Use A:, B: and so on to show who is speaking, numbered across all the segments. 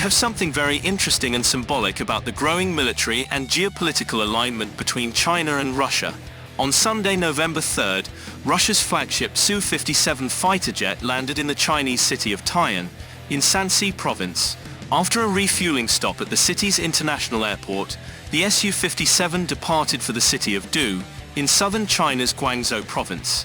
A: have something very interesting and symbolic about the growing military and geopolitical alignment between China and Russia. On Sunday, November 3rd, Russia's flagship Su-57 fighter jet landed in the Chinese city of Tyan, in Sansi province. After a refueling stop at the city's international airport, the Su-57 departed for the city of Du, in southern China's Guangzhou province.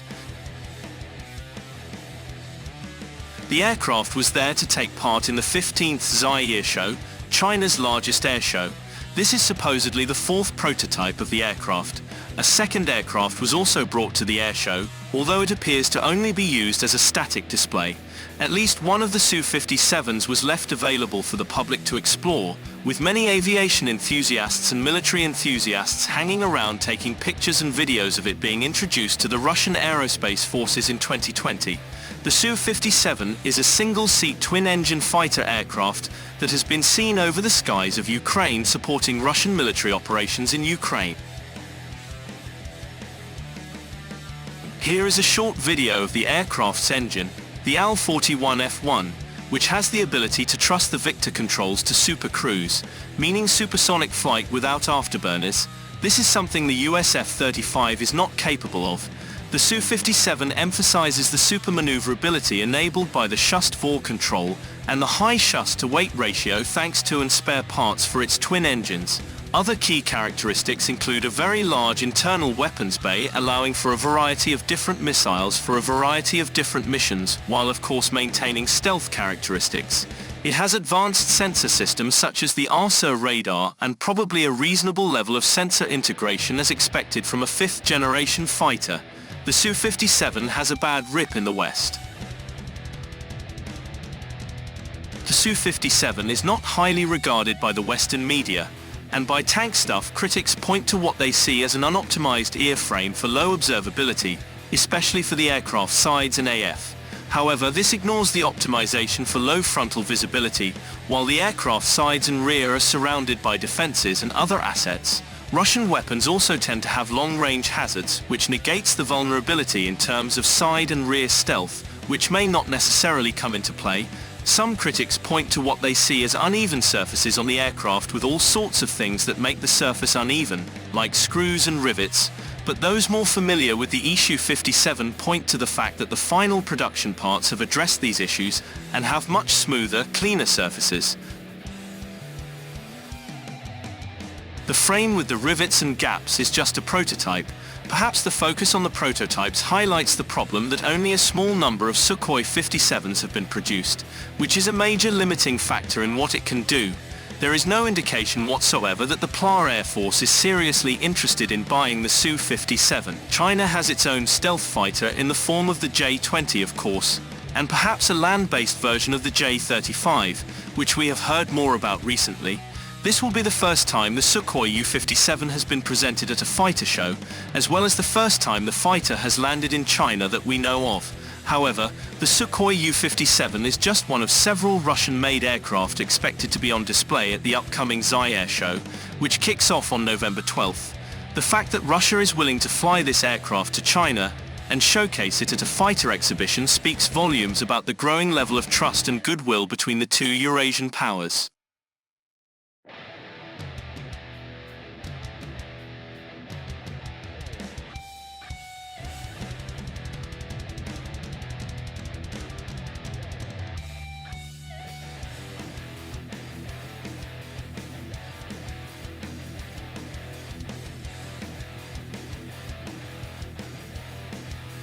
A: The aircraft was there to take part in the 15th Zai Ear show, China's largest air show. This is supposedly the fourth prototype of the aircraft. A second aircraft was also brought to the air show, although it appears to only be used as a static display. At least one of the Su-57s was left available for the public to explore, with many aviation enthusiasts and military enthusiasts hanging around taking pictures and videos of it being introduced to the Russian Aerospace Forces in 2020. The Su-57 is a single-seat twin-engine fighter aircraft that has been seen over the skies of Ukraine supporting Russian military operations in Ukraine. Here is a short video of the aircraft's engine, the Al-41F1, which has the ability to trust the Victor controls to super cruise, meaning supersonic flight without afterburners. This is something the US F-35 is not capable of. The Su-57 emphasizes the super maneuverability enabled by the thrust-fall control and the high thrust-to-weight ratio thanks to and spare parts for its twin engines. Other key characteristics include a very large internal weapons bay allowing for a variety of different missiles for a variety of different missions, while of course maintaining stealth characteristics. It has advanced sensor systems such as the Airshow radar and probably a reasonable level of sensor integration as expected from a fifth-generation fighter. The Su-57 has a bad rip in the West. The Su-57 is not highly regarded by the Western media, and by tank stuff critics point to what they see as an unoptimized airframe for low observability, especially for the aircraft sides and AF. However, this ignores the optimization for low frontal visibility, while the aircraft sides and rear are surrounded by defenses and other assets. Russian weapons also tend to have long-range hazards, which negates the vulnerability in terms of side and rear stealth, which may not necessarily come into play. Some critics point to what they see as uneven surfaces on the aircraft with all sorts of things that make the surface uneven, like screws and rivets, but those more familiar with the Su-57 point to the fact that the final production parts have addressed these issues and have much smoother, cleaner surfaces. The frame with the rivets and gaps is just a prototype. Perhaps the focus on the prototypes highlights the problem that only a small number of Sukhoi 57s have been produced, which is a major limiting factor in what it can do. There is no indication whatsoever that the PLA Air Force is seriously interested in buying the Su-57. China has its own stealth fighter in the form of the J-20 of course, and perhaps a land-based version of the J-35, which we have heard more about recently. This will be the first time the Sukhoi Su-57 has been presented at a fighter show, as well as the first time the fighter has landed in China that we know of. However, the Sukhoi Su-57 is just one of several Russian-made aircraft expected to be on display at the upcoming Zai Ear show, which kicks off on November 12th. The fact that Russia is willing to fly this aircraft to China and showcase it at a fighter exhibition speaks volumes about the growing level of trust and goodwill between the two Eurasian powers.